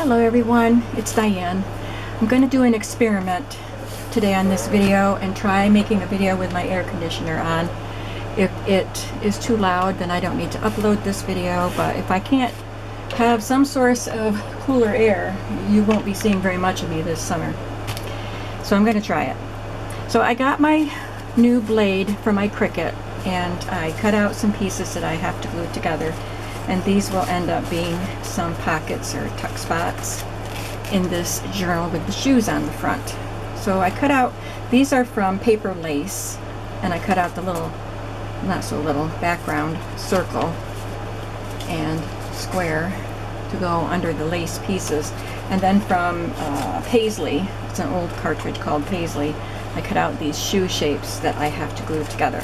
Hello everyone, it's Diane. I'm going to do an experiment today on this video and try making a video with my air conditioner on. If it is too loud, then I don't need to upload this video, but if I can't have some source of cooler air, you won't be seeing very much of me this summer. So I'm going to try it. So I got my new blade from my Cricut and I cut out some pieces that I have to glue together. And these will end up being some pockets or tuck spots in this journal with the shoes on the front. So I cut out, these are from paper lace, and I cut out the little, not so little, background circle and square to go under the lace pieces. And then from Paisley, it's an old cartridge called Paisley, I cut out these shoe shapes that I have to glue together.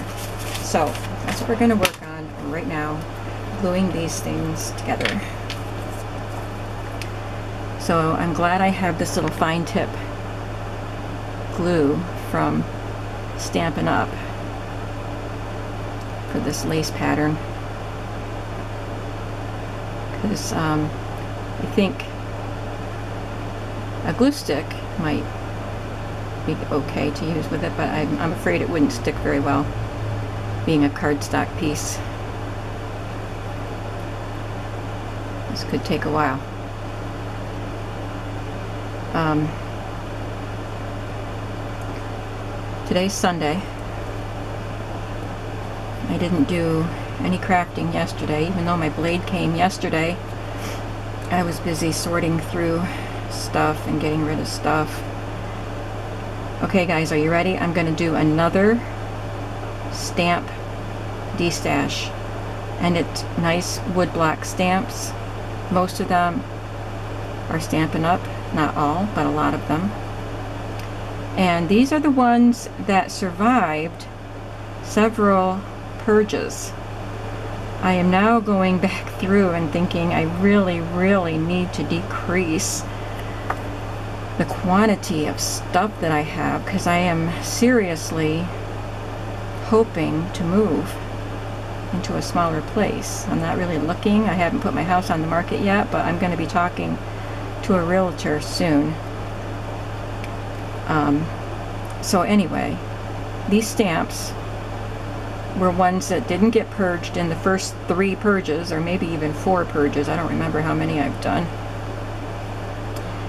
So that's what we're going to work on right now, gluing these things together. So I'm glad I have this little fine tip glue from Stampin' Up! For this lace pattern, because I think a glue stick might be okay to use with it, but I'm afraid it wouldn't stick very well, being a cardstock piece. This could take a while. Today's Sunday. I didn't do any crafting yesterday, even though my blade came yesterday. I was busy sorting through stuff and getting rid of stuff. Okay guys, are you ready? I'm going to do another stamp destash, and it's nice woodblock stamps. Most of them are Stampin' Up!, not all, but a lot of them. And these are the ones that survived several purges. I am now going back through and thinking I really need to decrease the quantity of stuff that I have, because I am seriously hoping to move into a smaller place. I'm not really looking. I haven't put my house on the market yet, but I'm going to be talking to a realtor soon. So anyway, these stamps were ones that didn't get purged in the first 3 purges, or maybe even 4 purges. I don't remember how many I've done.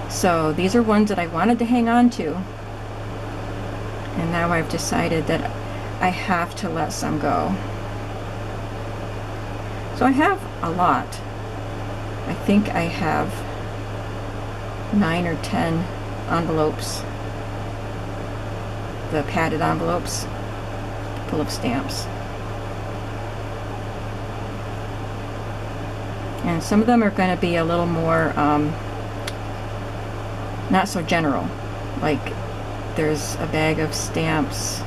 So these are ones that I wanted to hang on to, and now I've decided that I have to let some go. So I have a lot. I think I have 9 or 10 envelopes, the padded envelopes full of stamps. And some of them are going to be a little more not so general. Like there's a bag of stamps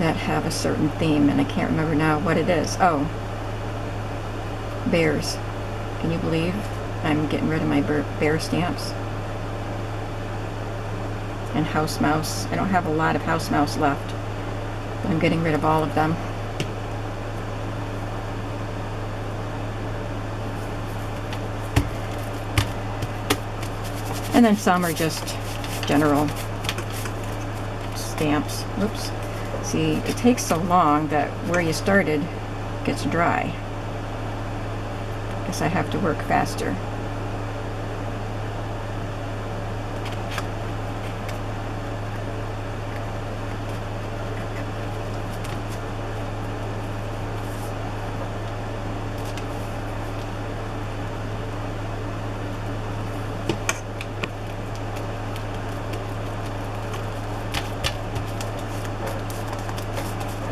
that have a certain theme, and I can't remember now what it is. Oh, bears. Can you believe I'm getting rid of my bear stamps? And house mouse. I don't have a lot of house mouse left, but I'm getting rid of all of them. And then some are just general stamps. Whoops. See, it takes so long that where you started gets dry. Guess I have to work faster.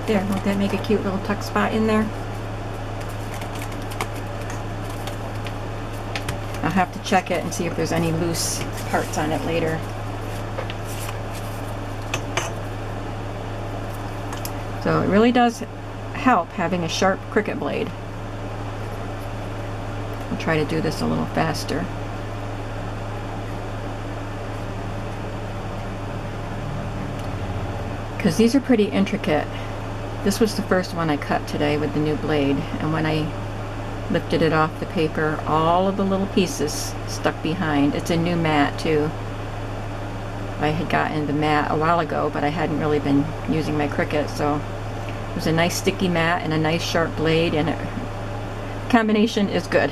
There, won't that make a cute little tuck spot in there? I'll have to check it and see if there's any loose parts on it later. So it really does help having a sharp Cricut blade. I'll try to do this a little faster. Because these are pretty intricate. This was the first one I cut today with the new blade, and when I lifted it off the paper, all of the little pieces stuck behind. It's a new mat too. I had gotten the mat a while ago, but I hadn't really been using my Cricut, so it was a nice sticky mat and a nice sharp blade, and the combination is good.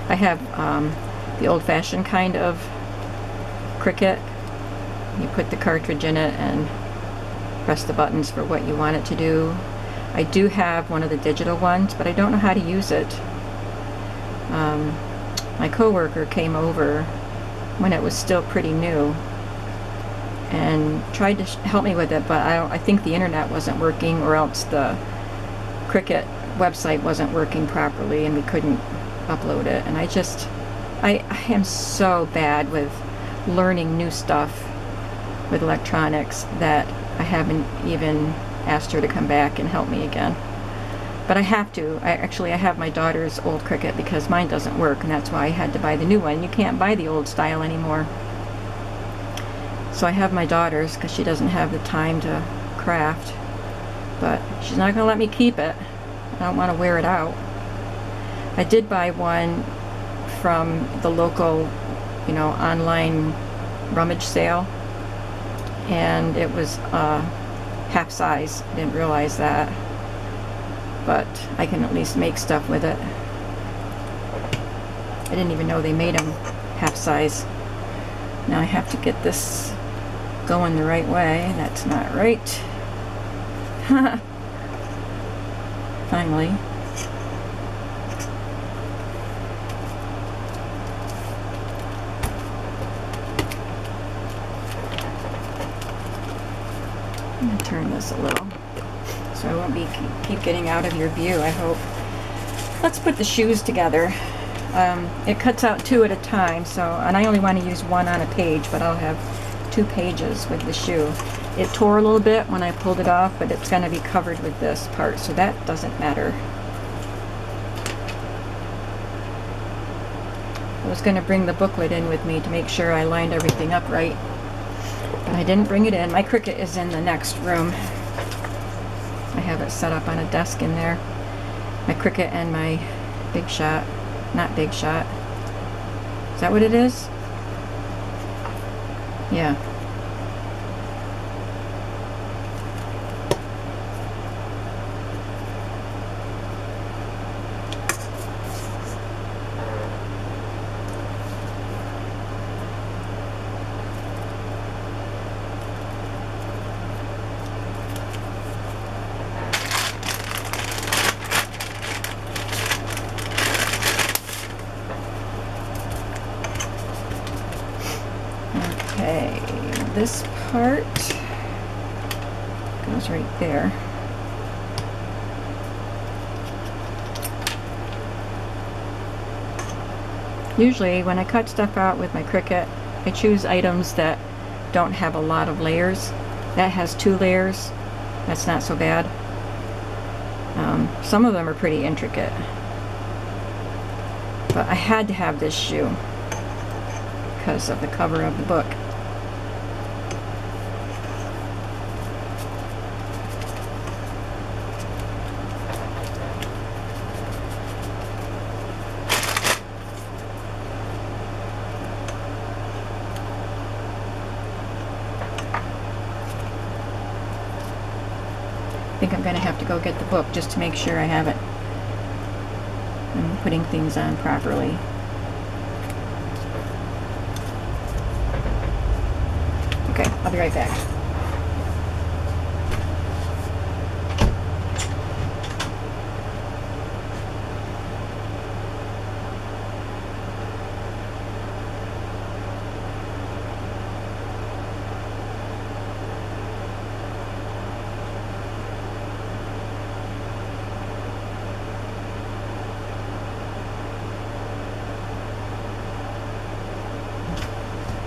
I have the old-fashioned kind of Cricut. You put the cartridge in it and press the buttons for what you want it to do. I do have one of the digital ones, but I don't know how to use it. My coworker came over when it was still pretty new and tried to help me with it, but I think the internet wasn't working, or else the Cricut website wasn't working properly and we couldn't upload it. And I am so bad with learning new stuff with electronics that I haven't even asked her to come back and help me again. But I have to. I have my daughter's old Cricut because mine doesn't work, and that's why I had to buy the new one. You can't buy the old style anymore. So I have my daughter's because she doesn't have the time to craft, but she's not going to let me keep it. I don't want to wear it out. I did buy one from the local, online rummage sale, and it was half size. I didn't realize that, but I can at least make stuff with it. I didn't even know they made them half size. Now I have to get this going the right way. That's not right. Finally. I'm going to turn this a little so I won't keep getting out of your view, I hope. Let's put the shoes together. It cuts out 2 at a time, and I only want to use 1 on a page, but I'll have 2 pages with the shoe. It tore a little bit when I pulled it off, but it's going to be covered with this part, so that doesn't matter. I was going to bring the booklet in with me to make sure I lined everything up right, but I didn't bring it in. My Cricut is in the next room. I have it set up on a desk in there. My Cricut and my Big Shot. Not Big Shot. Is that what it is? Yeah. Okay, this part goes right there. Usually when I cut stuff out with my Cricut, I choose items that don't have a lot of layers. That has 2 layers. That's not so bad. Some of them are pretty intricate. But I had to have this shoe because of the cover of the book. I think I'm going to have to go get the book just to make sure I have it. I'm putting things on properly. Okay, I'll be right back.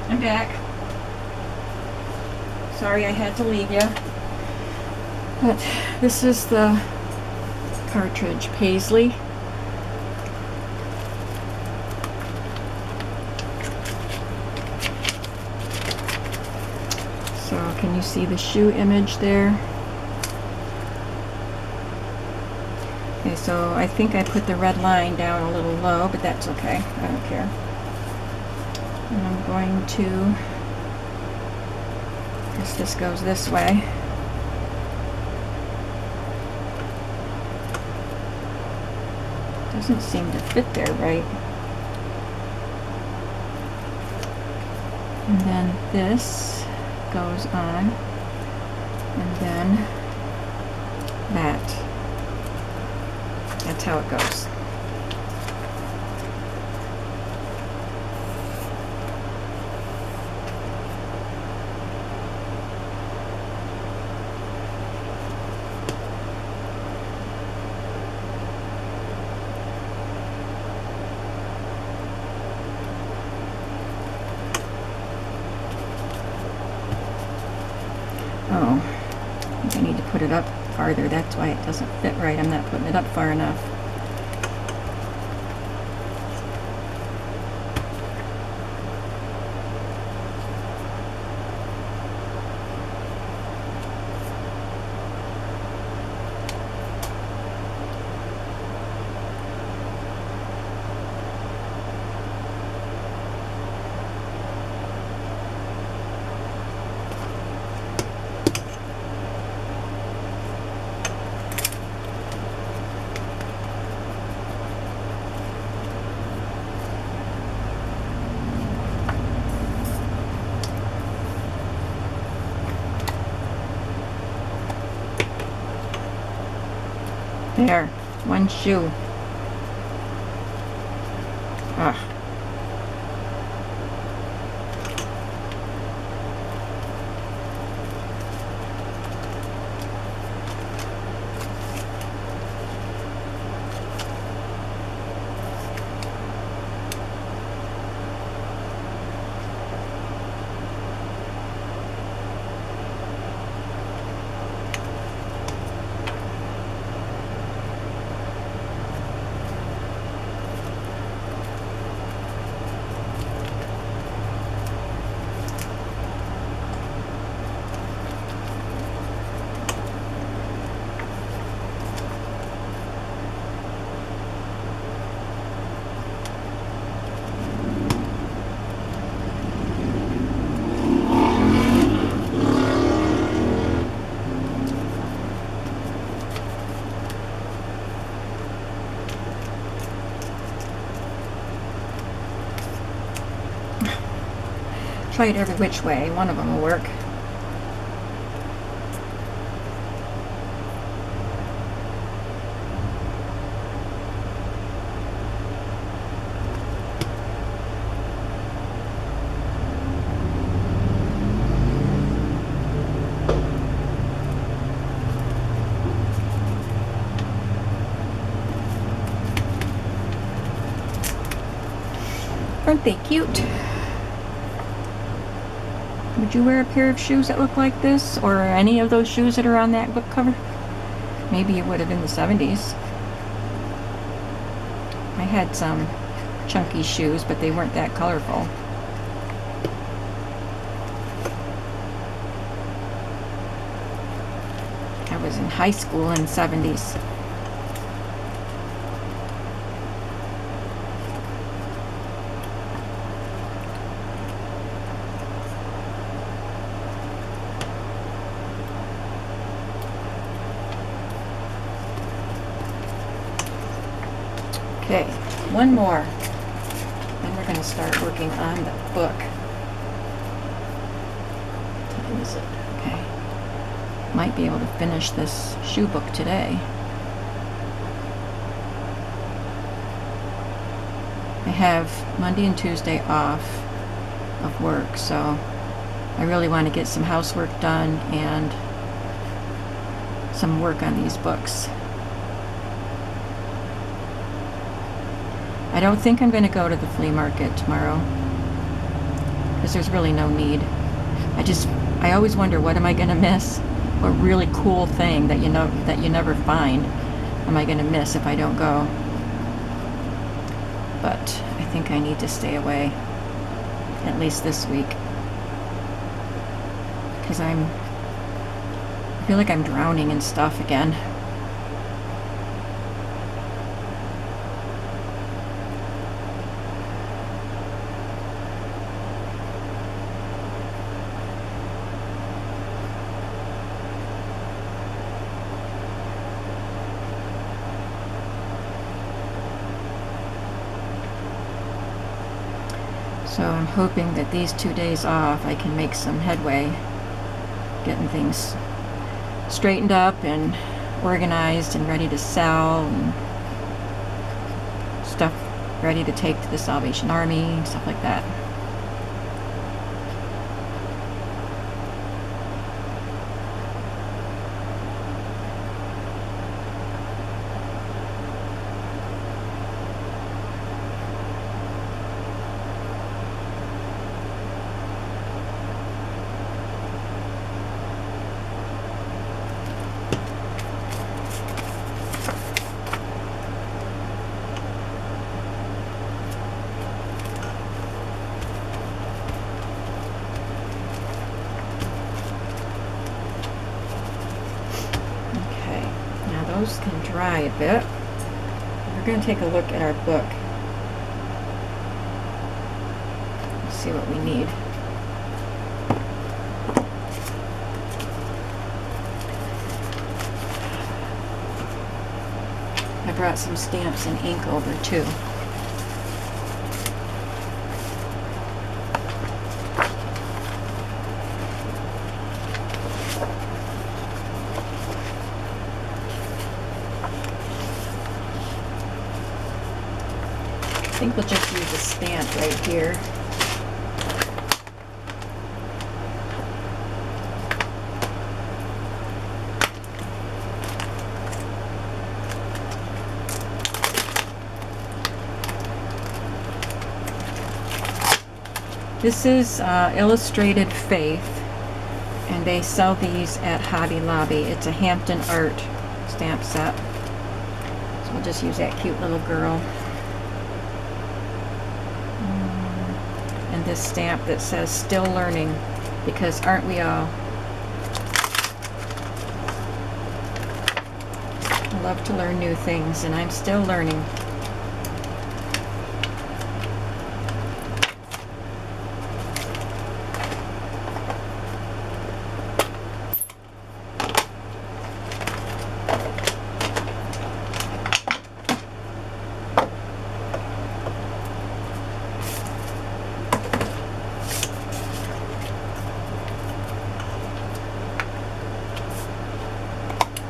I'm back. Sorry I had to leave you. But this is the cartridge paisley. you see the shoe image there? Okay, so I think I put the red line down a little low, but that's okay. I don't care. And I'm going to, I guess this goes this way. Doesn't seem to fit there right. And then this goes on, and then that. That's how it goes. Oh, I think I need to put it up farther. That's why it doesn't fit right. I'm not putting it up far enough. There, one shoe. Ugh. Try it every which way. One of them will work. Aren't they cute? Would you wear a pair of shoes that look like this, or any of those shoes that are on that book cover? Maybe it would have been the 70s. I had some chunky shoes, but they weren't that colorful. I was in high school in the 70s. Okay, one more. Then we're going to start working on the book. What time is it? Okay. Might be able to finish this shoe book today. I have Monday and Tuesday off of work, so I really want to get some housework done and some work on these books. I don't think I'm going to go to the flea market tomorrow because there's really no need. I always wonder, what am I going to miss? What really cool thing that you never find am I going to miss if I don't go? But I think I need to stay away at least this week because I'm feel like I'm drowning in stuff again. So I'm hoping that these 2 days off I can make some headway getting things straightened up and organized and ready to sell, and stuff ready to take to the Salvation Army, stuff like that. Those can dry a bit. We're going to take a look at our book. Let's see what we need. I brought some stamps and ink over too. I think we'll just use a stamp right here. This is Illustrated Faith, and they sell these at Hobby Lobby. It's a Hampton Art stamp set. So we'll just use that cute little girl. And this stamp that says "Still Learning," because aren't we all? I love to learn new things, and I'm still learning.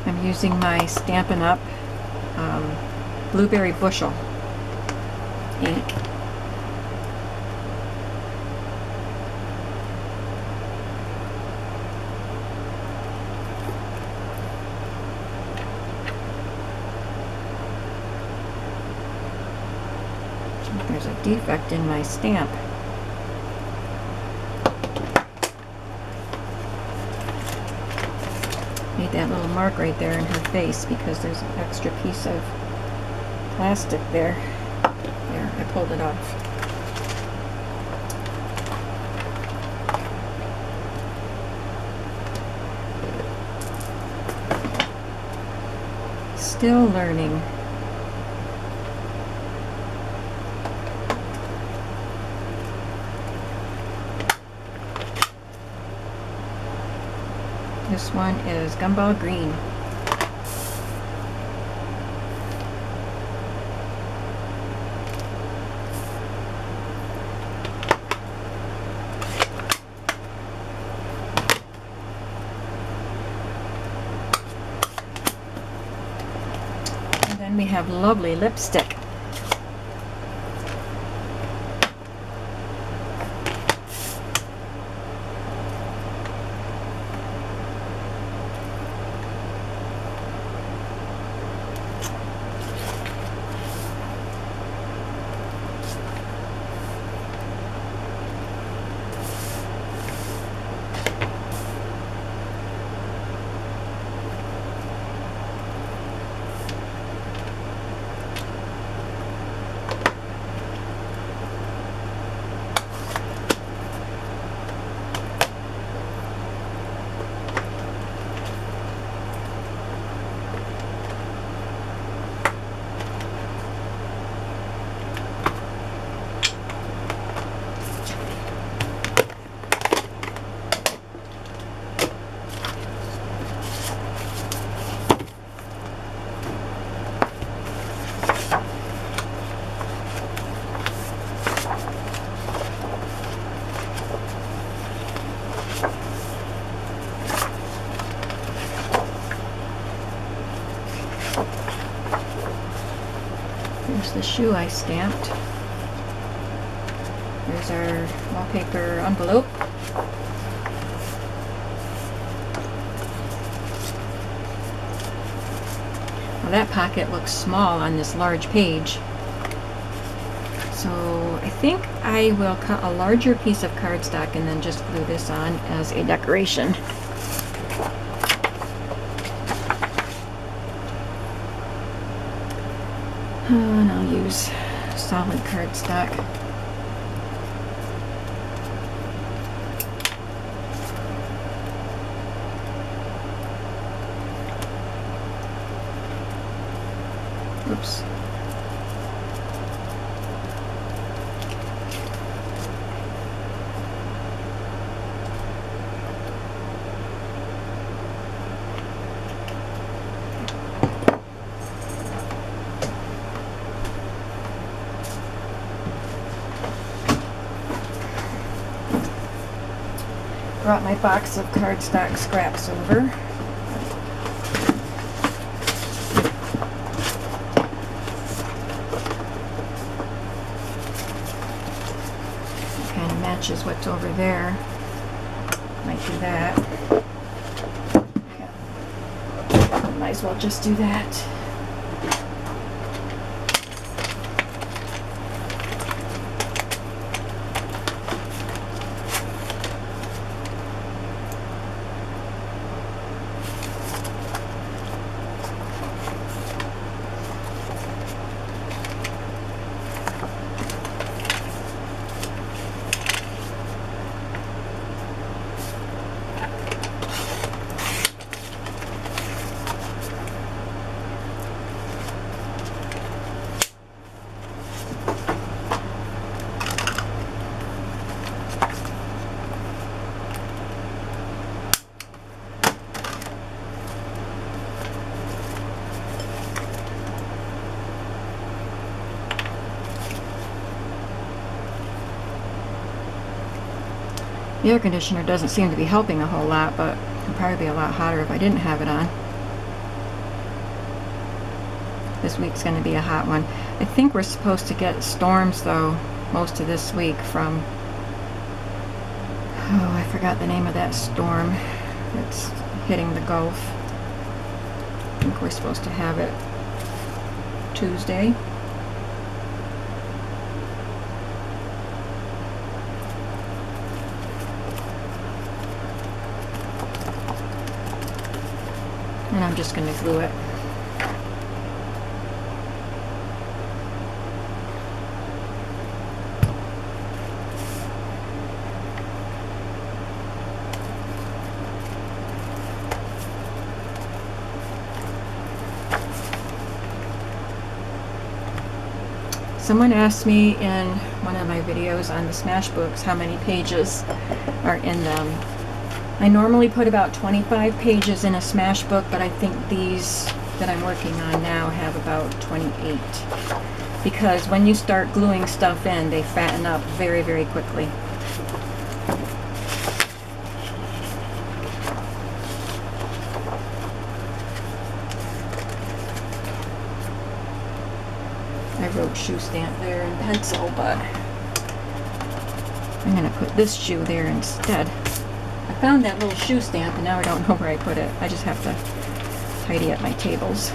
I'm using my Stampin' Up! Blueberry Bushel ink. There's a defect in my stamp. Made that little mark right there in her face because there's an extra piece of plastic there. There, I pulled it off. Still learning. This one is Gumball Green. And then we have lovely lipstick. There's the shoe I stamped. There's our wallpaper envelope. Well, that pocket looks small on this large page. So I think I will cut a larger piece of cardstock and then just glue this on as a decoration. And I'll use solid cardstock. Oops. Brought my box of cardstock scraps over. Kind of matches what's over there. Might do that. Might as well just do that. The air conditioner doesn't seem to be helping a whole lot, but it'd probably be a lot hotter if I didn't have it on. This week's going to be a hot one. I think we're supposed to get storms, though, most of this week from... oh, I forgot the name of that storm that's hitting the Gulf. I think we're supposed to have it Tuesday. And I'm just going to glue it. Someone asked me in one of my videos on the Smash books how many pages are in them. I normally put about 25 pages in a Smash book, but I think these that I'm working on now have about 28. Because when you start gluing stuff in, they fatten up very, very quickly. I wrote shoe stamp there in pencil, but I'm going to put this shoe there instead. I found that little shoe stamp and now I don't know where I put it. I just have to tidy up my tables.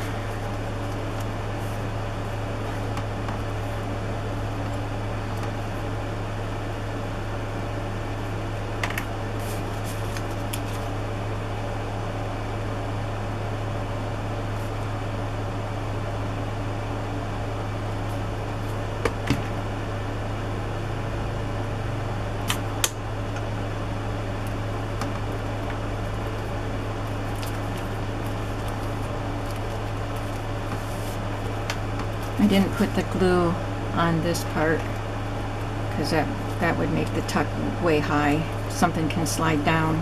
I didn't put the glue on this part because that would make the tuck way high. Something can slide down,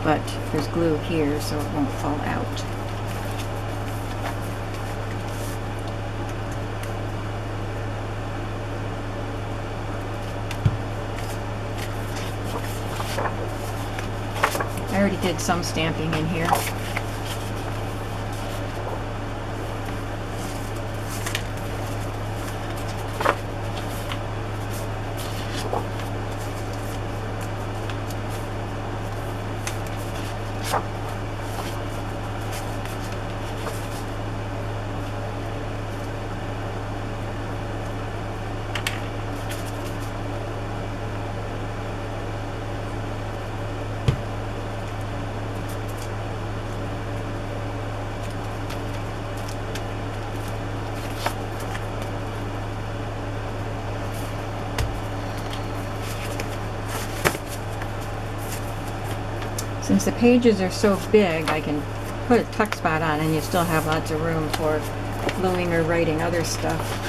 but there's glue here so it won't fall out. I already did some stamping in here. since the pages are so big, I can put a tuck spot on and you still have lots of room for gluing or writing other stuff.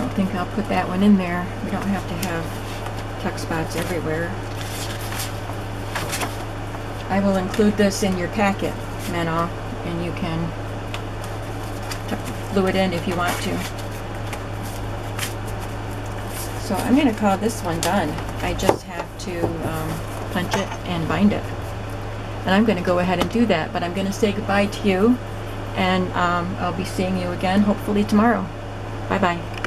I think I'll put that one in there. We don't have to have tuck spots everywhere. I will include this in your packet, Menno, and you can glue it in if you want to. So I'm going to call this one done. I just have to punch it and bind it. And I'm going to go ahead and do that, but I'm going to say goodbye to you, and I'll be seeing you again hopefully tomorrow. Bye-bye.